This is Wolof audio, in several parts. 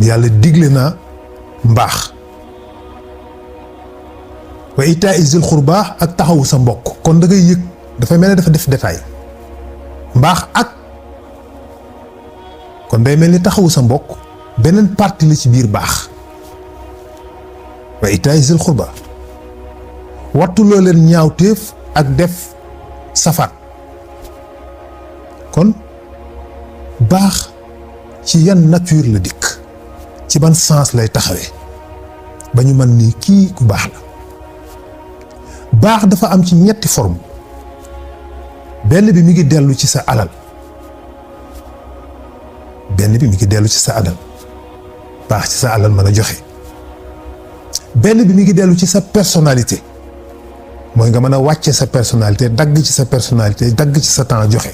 yàlla digle na mbaax wa itaa izil xurbaa ak taxawu sa mbokk kon da ngay yëg dafay mel ne dafa def détail mbaax ak kon day mel ni taxawu sa mbokk beneen partie la ci biir baax wa itaa izil xurbaa wattuloo leen ñaawteef ak def safar kon baax ci yan nature la dikk ci ban sens lay taxawee ba ñu mën ni kii ku baax la baax dafa am ci ñetti forme benn bi mi ngi dellu ci sa alal benn bi mi ngi dellu ci sa alal baax ci sa alal mën a joxe benn bi mi ngi dellu ci sa personnalité mooy nga mën a wàcce sa personnalité dagg ci sa personnalité dagg ci sa temps joxe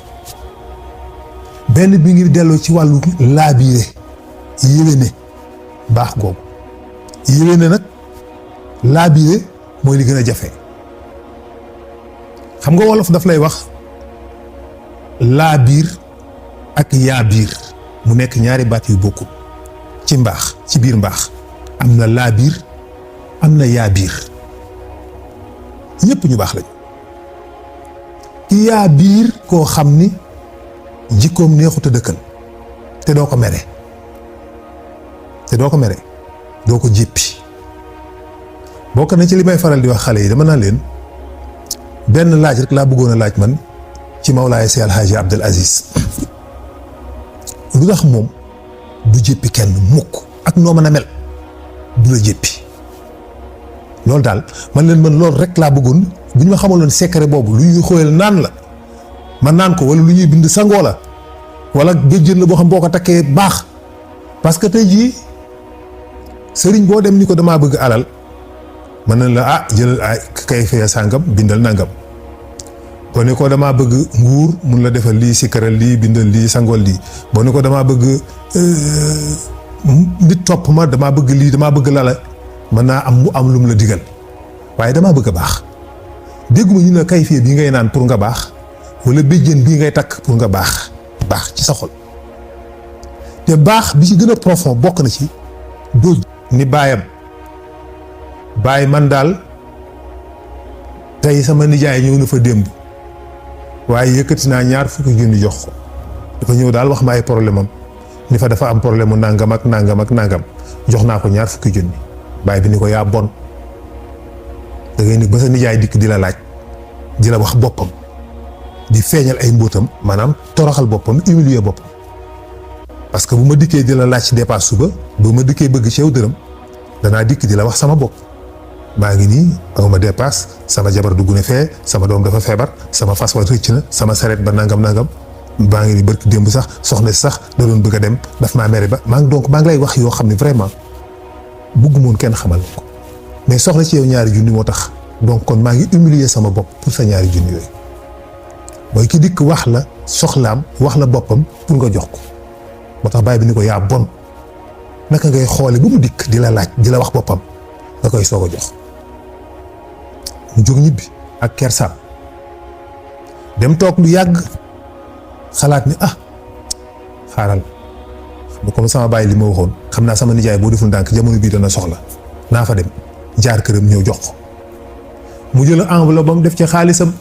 benn bi ngi delloo ci wàllu laabiire yéwéne baax googu yéwéne nag laabiire mooy li gën a jafe xam nga wolof daf lay wax laabiir ak yaabiir mu nekk ñaari baat yu bokkul ci mbaax ci biir mbaax am na laabiir am na yaabiir ñëpp ñu baax lañu ki yaabiir koo xam ni jikkoom neexut a dëkkal te doo ko mere doo ko jéppi bokk na ci li may faral di wax xale yi dama naa leen benn laaj rek laa bëggoon a laaj man ci Mawlaay Si Alxaaji Abdul Aziz lu tax moom du jéppi kenn mukk ak noo mën a mel du la jéppi loolu daal man loolu rek laa bëggoon bu ñu ma xamaloon secret boobu lu ñuy xóoyal naan la man naan ko wala lu ñuy bind sangoo la wala béjjën la boo xam boo ko takkee baax parce que tey jii sëriñ boo dem ni ko damaa bëgg alal mën na la ah jëlal ay kay fee sàngam bindal nangam boo ne ko damaa bëgg nguur mun la defal lii sikkaral lii bindal lii sangool lii boo ne ko damaa bëgg nit topp ma damaa bëgg lii damaa bëgg lala mën naa am mu am lu mu la digal waaye damaa bëgg a baax dégguma ñu ne kay fee bii ngay naan pour nga baax wala béjjén bii ngay takk pour nga baax ci sa xol te baax bi ci gën a profond bokk na ci doo ni baayam baay man daal tey sama nijaay ñëw na fa démb waaye yëkkati naa ñaar fukki junni jox ko dafa ñëw daal wax ma ay problème am ni fa dafa am problème mu nangam ak nangam ak nangam jox naa ko ñaar fukki junni baay bi ni ko yaa bon da ngay ni ba sa nijaay dikk di la laaj di la wax boppam di feeñal ay mbóotam maanaam toroxal boppam humilier boppam parce que bu ma dikkee di la laaj ci dépasse suba bu ma dikkee bëgg ci yow dërëm danaa dikk di la wax sama bopp maa ngi nii awma dépasse sama jabar dugg na fee sama doom dafa feebar sama fas wa rëcc na sama saret ba nangam maa ngi ni barki démb sax soxna si sax da doon bëgg a dem daf maa mere ba maa ngi lay wax yoo xam ne vraiment bëggumoon kenn xamal ko mais soxla ci yow ñaari junni moo tax donc kon maa ngi humilier sama bopp pour sa ñaari junni yooyu mooy ki dikk wax la soxlaam wax la boppam pour nga jox ko moo tax baay bi ni ko yaa bon naka ngay xoole ba mu dikk di la laaj di la wax boppam nga koy soog a jox mu jóg ñibbi ak kersaam dem toog lu yàgg xalaat ni xaaral bu comme sama baay li ma waxoon xam naa sama nijaay boo deful ndànk jamono bii dana soxla naa fa dem jaar këram ñëw jox ko mu jël enveloppe bam def ci xaalisam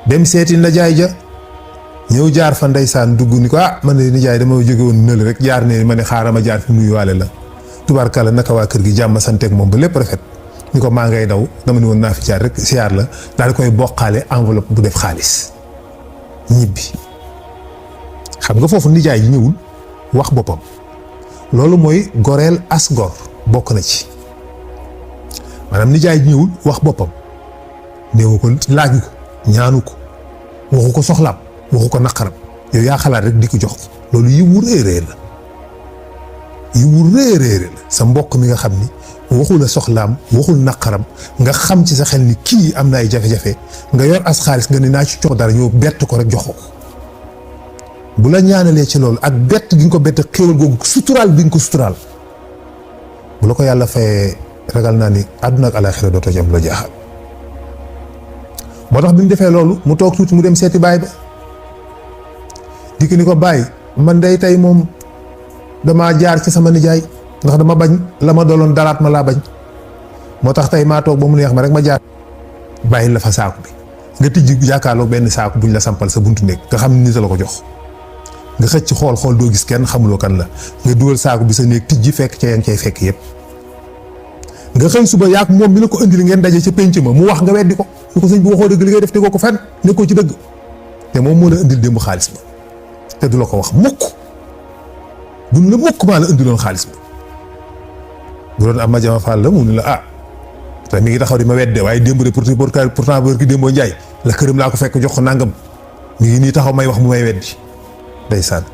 dem seeti nijaay ja ñëw jaar fa ndeysaan dugg ni ko man de nijaay dama jóge woon nële rek jaar ne ma ne xaaral ma jaar fi nuyuwaale la tubaarkàlla naka waa kër gi jàmm santeeg moom ba lépp rafet ni ko maa ngay daw dama ni woon naa fi jaar rek siyaar la daal di koy bokkaale enveloppe bu def xaalis ñibbi xam nga foofu nijaay yi ñëwul wax boppam loolu mooy goreel as gor bokk na ci maanaam nijaay yi ñëwul wax boppam néewu ko laaju ko ñaanu ko waxu ko soxlaam waxu ko naqaram yow yaa xalaat rek di ko jox ko loolu yi wu réeréer la yi wu réeréer la sa mbokk mi nga xam ni waxul a soxlaam waxul naqaram nga xam ci sa xel ni kii am na ay jafe-jafe nga yor as xaalis nga ni naa ci jox dara ñëw bett ko rek jox ko bu la ñaanalee ci loolu ak bett gi nga ko bett xéewal googu suturaal bi nga ko suturaal bu la ko yàlla fayee ragal naa ni àdduna ak alaaxira dootoo ci am la jaaxal moo tax bi mu defee loolu mu toog tuuti mu dem seeti baay ba dikk ni ko baay man day tey moom damaa jaar ci sama nijaay ndax dama bañ la ma doloon dalaat ma laa bañ moo tax tey maa toog ba mu neex ma rek ma jaar bàyyi la fa saaku bi nga tijji jàkkaarloo benn saaku buñ la sampal sa buntu nekk nga xam ni nit la ko jox nga xëcc xool doo gis kenn xamuloo kan la nga dugal saaku bi sa néeg tijji fekk ca yaa ngi cay fekk yëpp nga xëy suba yaak moom mi la ko indil ngeen daje ca pénc ma mu wax nga weddi ko ñu ko sëñ bi waxoo dëgg li ngay def tegoo ko fenn nekkoo ci dëgg te moom moo la indil démb xaalis ba te du la ko wax mukk duñ la mukk maa la indiloon xaalis bi bu doon am ma jama faal la mu ne la ah te mi ngi taxaw di ma wedde waaye démb de pourtant bër ki démboo njaay la këram laa ko fekk jox ko nangam mi ngi nii taxaw may wax mu may weddi ndeysaan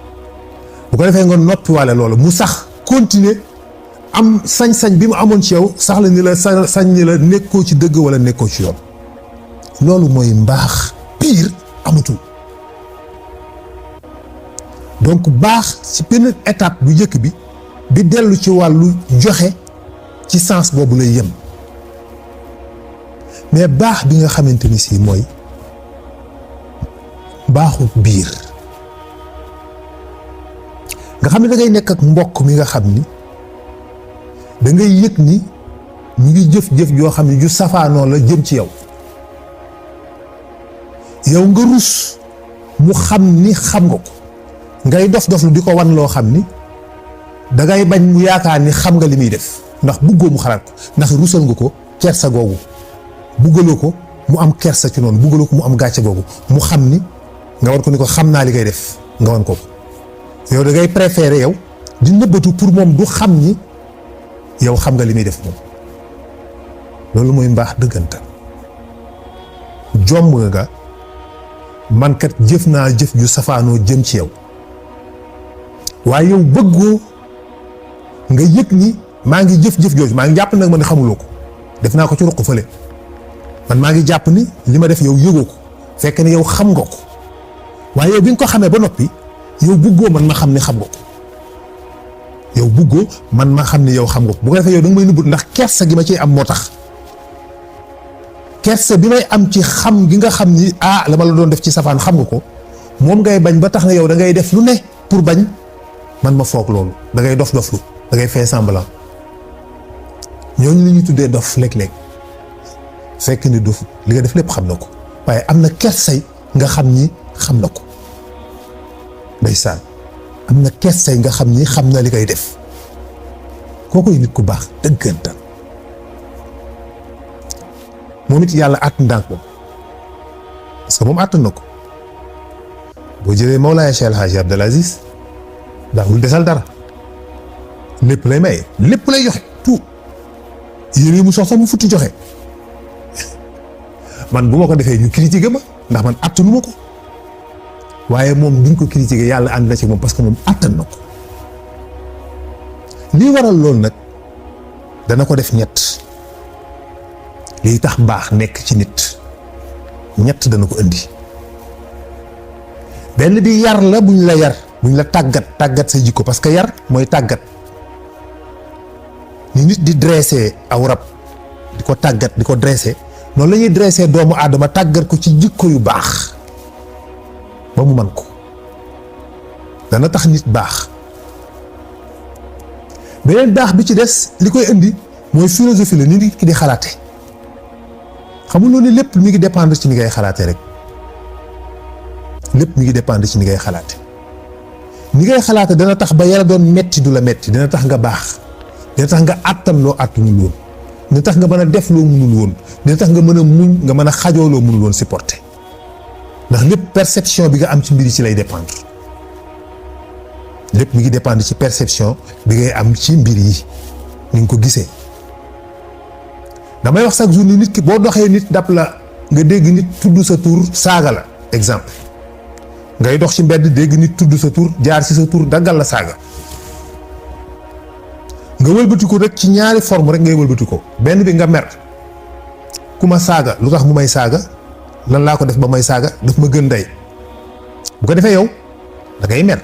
bu ko defee nga noppiwaale loolu mu sax continuer am sañ-sañ bi mu amoon ci yow sax la ni la sañ ni la nekkoo ci dëgg wala nekkoo ci yoon loolu mooy mbaax pire amatul donc baax ci benn étape bu njëkk bi dellu ci wàllu joxe ci sens boobu lay yem mais baax bi nga xamante ni si mooy baaxu biir nga xam ne da ngay nekk ak mbokk mi nga xam ni da ngay yëg ni ñu ngi jëf-jëf joo xam ne ju safaanoo la jëm ci yow nga rus mu xam ni xam nga ko ngay dof lu di ko wan loo xam ni dangay bañ mu yaakaar ni xam nga li muy def ndax buggoo mu xalaat ko ndax rusal nga ko kersa googu buggaloo ko mu am kersa ci noonu buggaloo ko mu am gàcce googu mu xam ni nga war ko ni ko xam naa li ngay def nga wan ko yow da ngay préférer yow di nëbbatu pour moom du xam ni yow xam nga li muy def moom loolu mooy mbaax dëgganta jomb nga man kat jëf naa jëf ju safaanoo jëm ci yow waaye yow bëggoo nga yëg ni maa ngi jëf-jëf jooju maa ngi jàpp nag ma ne xamuloo ko def naa ko ci ruq fële man maa ngi jàpp ni li ma def yow yëgoo ko fekk ni yow xam nga ko waaye yow bi nga ko xamee ba noppi yow bëggoo man ma xam ne xam nga ko yow bëggoo man ma xam ne yow xam nga ko bu ko defee yow da nga may nubbut ndax kersa gi ma ciy am moo tax kersa bi may am ci xam gi nga xam ni la ma la doon def ci safaan xam nga ko moom ngay bañ ba tax na yow da ngay def lu ne pour bañ man ma foog loolu da ngay doflu da ngay fait semblant ñooñu la ñuy tuddee dof léeg-léeg fekk ni dof li nga def lépp xam na ko waaye am na kersay nga xam ni xam na ko ndeysaan am na kersay nga xam ni xam na li ngay def kookoy nit ku baax dëggantaan moom it yàlla àtt ndànk moom parce que moom àtt na ko boo jëlee Mawlaaya Cheikh El Hadji Abdel Aziz daawul desal dara lépp lay maye lépp lay joxe tout yéen mu sox sax mu futti joxe man bu ma ko defee ñu critiqué ma ndax man attanu ma ko waaye moom duñ ko critiqué yàlla ànd na ci moom parce que moom attan na ko lii waral loolu nag dana ko def ñett lii tax baax nekk ci nit ñett dana ko indi benn bi yar la buñ la yar buñ la tàggat sa jikko parce que yar mooy tàggat ni nit di dressé aw rab di ko tàggat di ko dressé noonu la ñuy dressé doomu aadama tàggat ko ci jikko yu baax ba mu man ko dana tax nit baax beneen baax bi ci des li koy indi mooy philosophie la ni nit ki di xalaate xamuloo ni lépp mi ngi dépendre ci ni ngay xalaate rek lépp mi ngi dépendre ci ni ngay xalaate ni ngay xalaate dana tax ba yàlla doon metti du la metti dana tax nga baax dina tax nga àttan loo àttanul woon dina tax nga mën a def loo mënul woon dina tax nga mën a muñ nga mën a xajoo loo mënul woon supporter ndax lépp perception bi nga am ci mbir yi ci lay dépendre lépp mi ngi dépendre ci perception bi ngay am ci mbir yi ni nga ko gisee damay wax chaque jour ni nit ki boo doxee nit dab la nga dégg nit tudd sa tur saaga la exemple ngay dox ci mbedd dégg nit tudd sa tur jaar ci sa tur daggal la saaga nga wëlbati ko rek ci ñaari forme rek ngay wëlbati ko benn bi nga mer ku ma saaga lu tax mu may saaga lan laa ko def ba may saaga daf ma gën ndey bu ko defee yow da ngay mer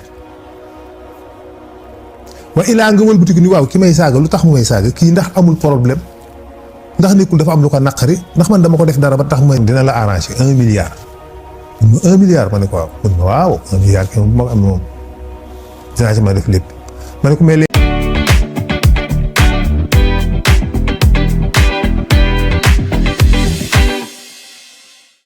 wa ilaa nga wëlbati ko ni waaw ki may saaga lu tax mu may saaga kii ndax amul problème ndax nekkul dafa am lu ko naqari ndax man dama ko def dara ba tax ma dina la arranger 1 milliard. 1 milliard ma ne ko waaw man waaw 1 milliard kenn bu ma am moom dinaa ci ma def lépp ma ne ko mais